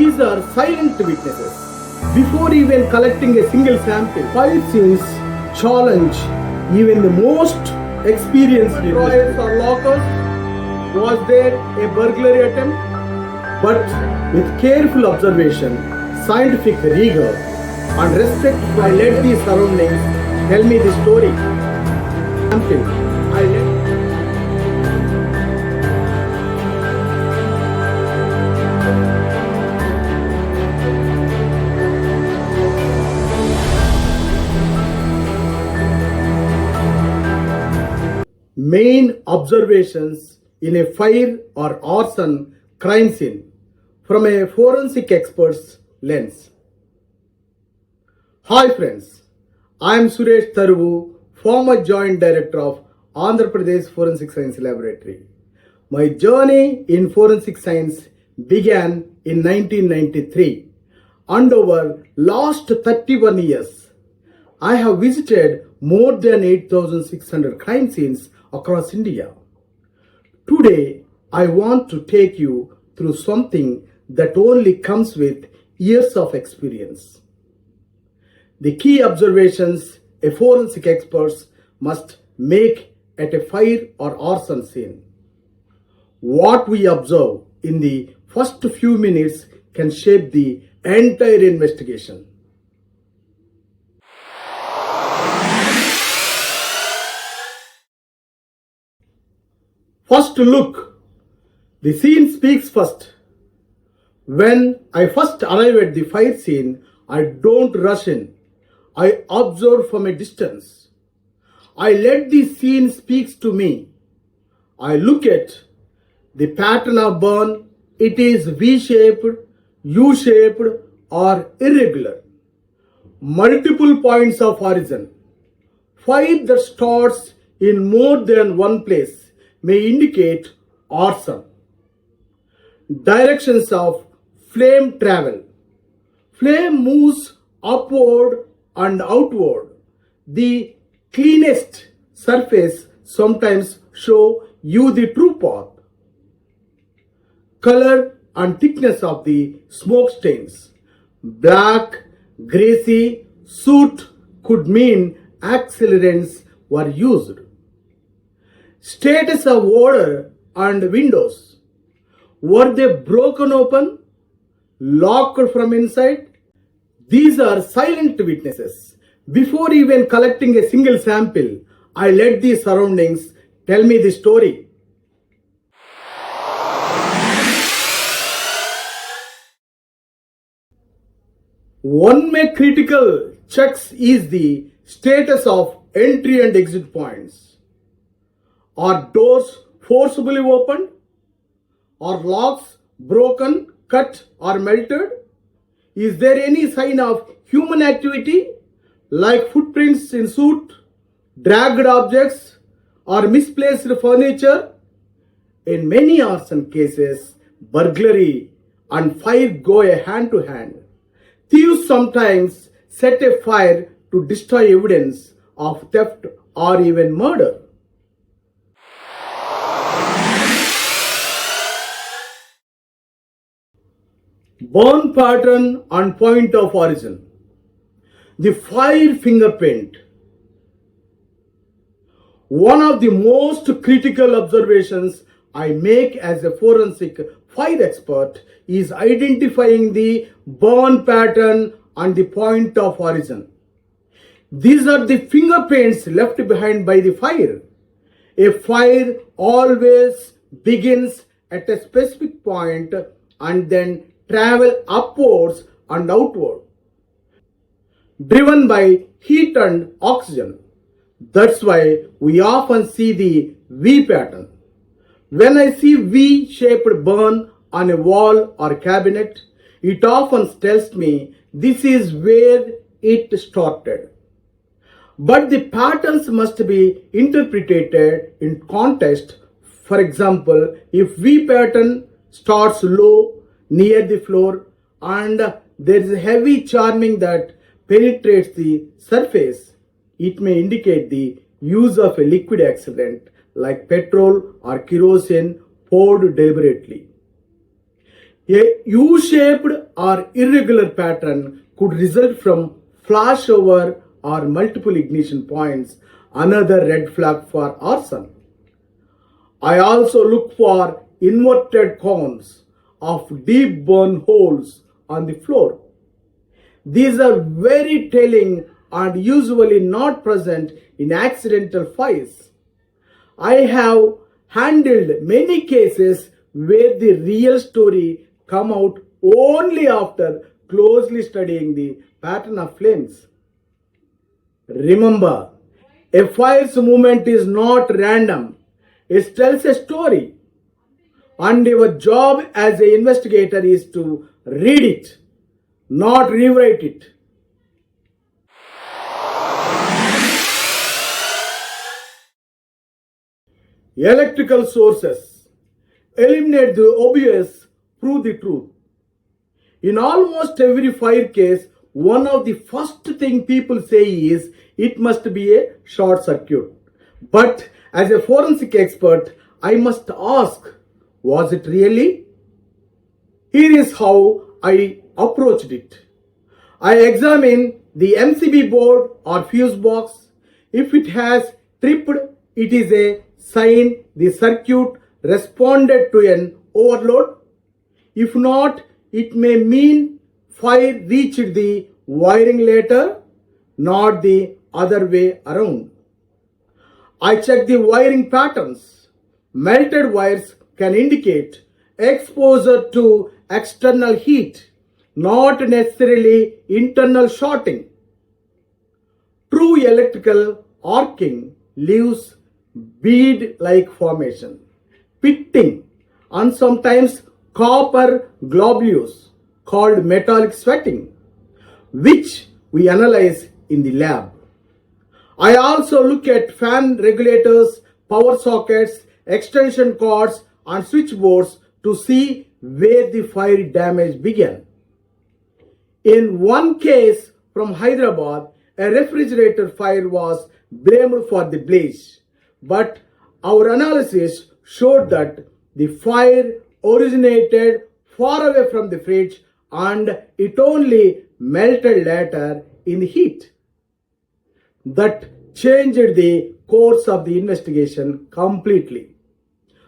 These are silent witnesses. Before even collecting a single sample, fire scenes challenge even the most experienced drawers or lockers. Was there a burglary attempt? But with careful observation, scientific rigor, and respect, I let the surroundings tell me the story. I let main observations in a fire or arson crime scene from a forensic expert's lens. Hi friends, I am Suresh Taruvu, former Joint Director of Andhra Pradesh Forensic Science Laboratory. My journey in forensic science began in 1993, and over last 31 years, I have visited more than 8,600 crime scenes across India. Today, I want to take you through something that only comes with years of experience. The key observations a forensic expert must make at a fire or arson scene. What we observe in the first few minutes can shape the entire investigation. First look. The scene speaks first. When I first arrive at the fire scene, I don't rush in. I observe from a distance. I let the scene speak to me. I look at the pattern of burn. It is V-shaped, U-shaped, or irregular. Multiple points of origin. Fire that starts in more than one place may indicate arson. Directions of flame travel. Flame moves upward and outward. The cleanest surface sometimes show you the true path. Color and thickness of the smoke stains. Black, greasy, soot could mean accelerants were used. Status of odor and windows. Were they broken open? Locked from inside? These are silent witnesses. Before even collecting a single sample, I let the surroundings tell me the story. One may critical checks is the status of entry and exit points. Are doors forcibly opened? Are locks broken, cut, or melted? Is there any sign of human activity like footprints in soot, dragged objects, or misplaced furniture? In many arson cases, burglary and fire go hand to hand. Thieves sometimes set a fire to destroy evidence of theft or even murder. Burn pattern and point of origin. The fire fingerprint. One of the most critical observations I make as a forensic fire expert is identifying the burn pattern and the point of origin. These are the fingerprints left behind by the fire. A fire always begins at a specific point and then travel upwards and outward, driven by heat and oxygen. That's why we often see the V pattern. When I see V-shaped burn on a wall or cabinet, it often tells me this is where it started. But the patterns must be interpreted in context. For example, if V pattern starts low near the floor and there is a heavy charming that penetrates the surface, it may indicate the use of a liquid accelerant like petrol or kerosene poured deliberately. A U-shaped or irregular pattern could result from flashover or multiple ignition points, another red flag for arson. I also look for inverted cones of deep burn holes on the floor. These are very telling and usually not present in accidental fires. I have handled many cases where the real story come out only after closely studying the pattern of flames. Remember, a fire's movement is not random. It tells a story. And your job as an investigator is to read it, not rewrite it. Electrical sources. Eliminate the obvious, prove the truth. In almost every fire case, one of the first thing people say is it must be a short circuit. But as a forensic expert, I must ask, was it really? Here is how I approached it. I examine the MCB board or fuse box. If it has tripped, it is a sign the circuit responded to an overload. If not, it may mean fire reached the wiring later, not the other way around. I check the wiring patterns. Melted wires can indicate exposure to external heat, not necessarily internal shorting. True electrical arcing leaves bead-like formation, pitting, and sometimes copper globules called metallic sweating, which we analyze in the lab. I also look at fan regulators, power sockets, extension cords, and switchboards to see where the fire damage began. In one case from Hyderabad, a refrigerator fire was blamed for the blaze, but our analysis showed that the fire originated far away from the fridge and it only melted later in the heat. That changed the course of the investigation completely.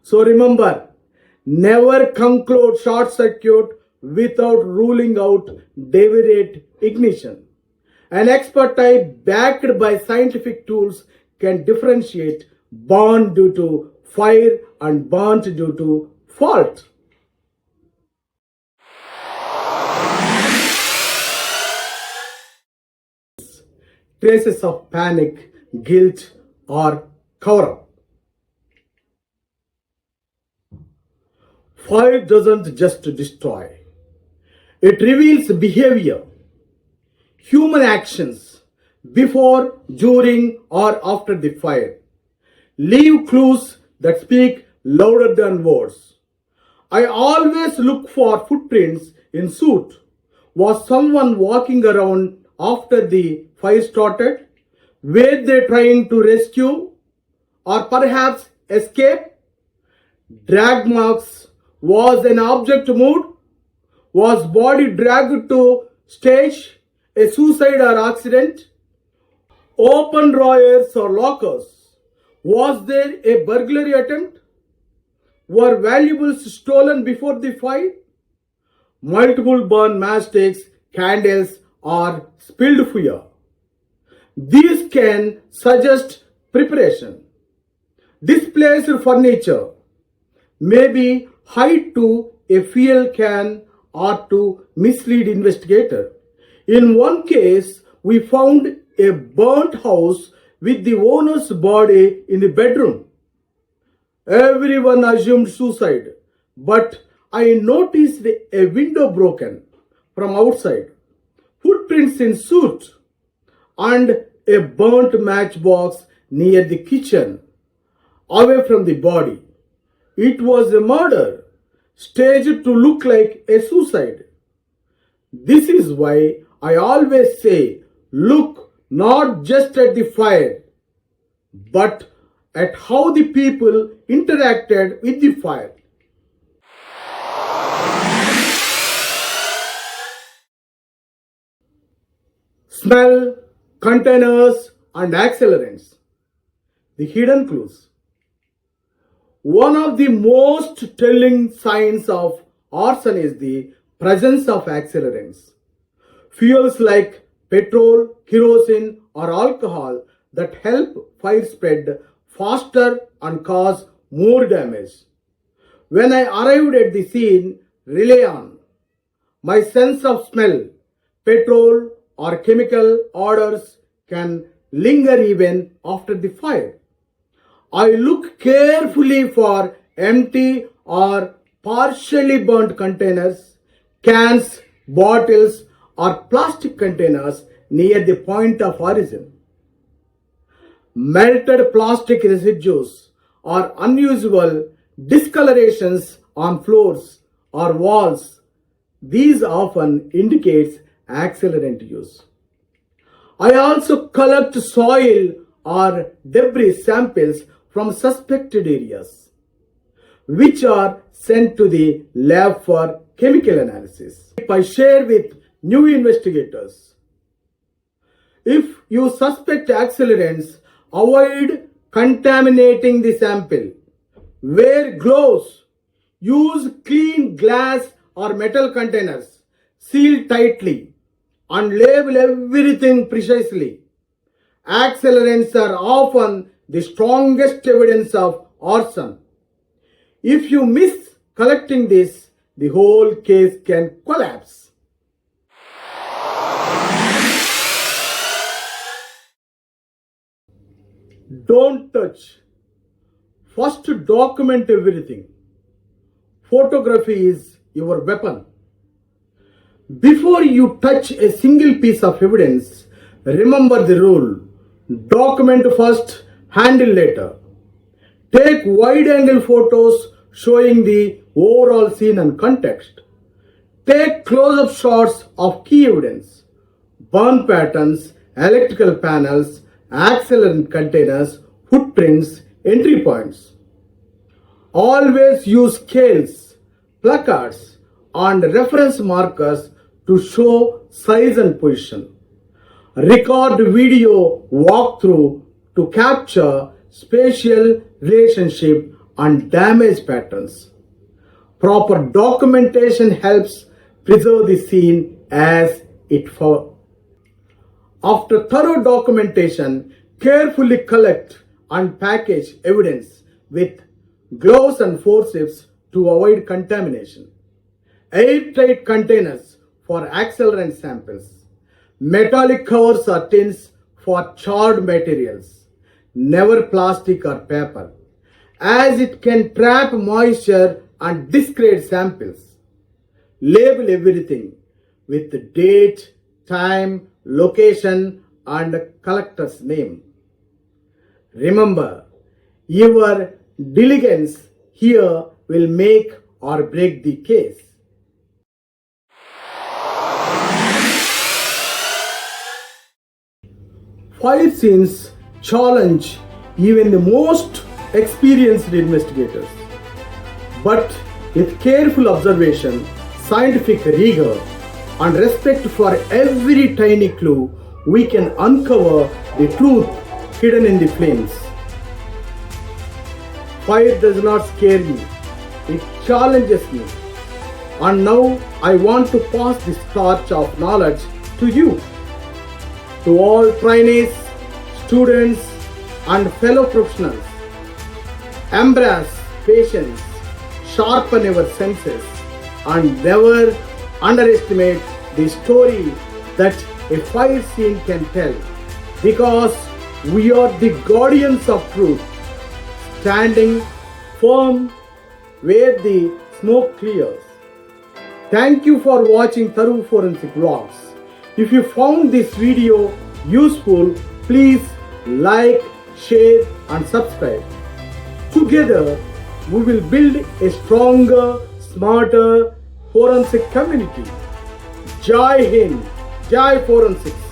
So remember, never conclude short circuit without ruling out deliberate ignition. An expert type backed by scientific tools can differentiate burn due to fire and burnt due to fault. Traces of panic, guilt, or cover-up. Fire doesn't just destroy. It reveals behavior, human actions before, during, or after the fire. Leave clues that speak louder than words. I always look for footprints in soot. Was someone walking around after the fire started? Were they trying to rescue or perhaps escape? Drag marks. Was an object moved? Was body dragged to stage? A suicide or accident? Open drawers or lockers. Was there a burglary attempt? Were valuables stolen before the fire? Multiple burn matchsticks, candles, or spilled fuel. These can suggest preparation. Displaced furniture, maybe hide to a fuel can or to mislead investigator. In one case, we found a burnt house with the owner's body in the bedroom. Everyone assumed suicide, but I noticed a window broken from outside, footprints in soot, and a burnt matchbox near the kitchen, away from the body. It was a murder, staged to look like a suicide. This is why I always say, look not just at the fire, but at how the people interacted with the fire. Smell, containers, and accelerants. The hidden clues. One of the most telling signs of arson is the presence of accelerants. Fuels like petrol, kerosene, or alcohol that help fire spread faster and cause more damage. When I arrived at the scene, rely on my sense of smell. Petrol or chemical odors can linger even after the fire. I look carefully for empty or partially burnt containers, cans, bottles, or plastic containers near the point of origin. Melted plastic residues or unusual discolorations on floors or walls. These often indicates accelerant use. I also collect soil or debris samples from suspected areas, which are sent to the lab for chemical analysis. I share with new investigators. If you suspect accelerants, avoid contaminating the sample. Wear gloves. Use clean glass or metal containers. Seal tightly and label everything precisely. Accelerants are often the strongest evidence of arson. If you miss collecting this, the whole case can collapse. Don't touch. First, document everything. Photography is your weapon. Before you touch a single piece of evidence, remember the rule. Document first, handle later. Take wide-angle photos showing the overall scene and context. Take close-up shots of key evidence, burn patterns, electrical panels, accelerant containers, footprints, entry points. Always use scales, placards, and reference markers to show size and position. Record video walkthrough to capture spatial relationship and damage patterns. Proper documentation helps preserve the scene as it for. After thorough documentation, carefully collect and package evidence with gloves and forceps to avoid contamination. Airtight containers for accelerant samples. Metallic covers or tins for charred materials. Never plastic or paper, as it can trap moisture and disgrade samples. Label everything with the date, time, location, and collector's name. Remember, your diligence here will make or break the case. Fire scenes challenge even the most experienced investigators. But with careful observation, scientific rigor, and respect for every tiny clue, we can uncover the truth hidden in the flames. Fire does not scare me, it challenges me. And now I want to pass this torch of knowledge to you. To all trainees, students, and fellow professionals, embrace patience, sharpen your senses, and never underestimate the story that a fire scene can tell, because we are the guardians of truth, standing firm where the smoke clears. Thank you for watching Taruvu Forensic Vlogs. If you found this video useful, please like, share, and subscribe. Together, we will build a stronger, smarter forensic community. Jai Hind, Jai Forensics.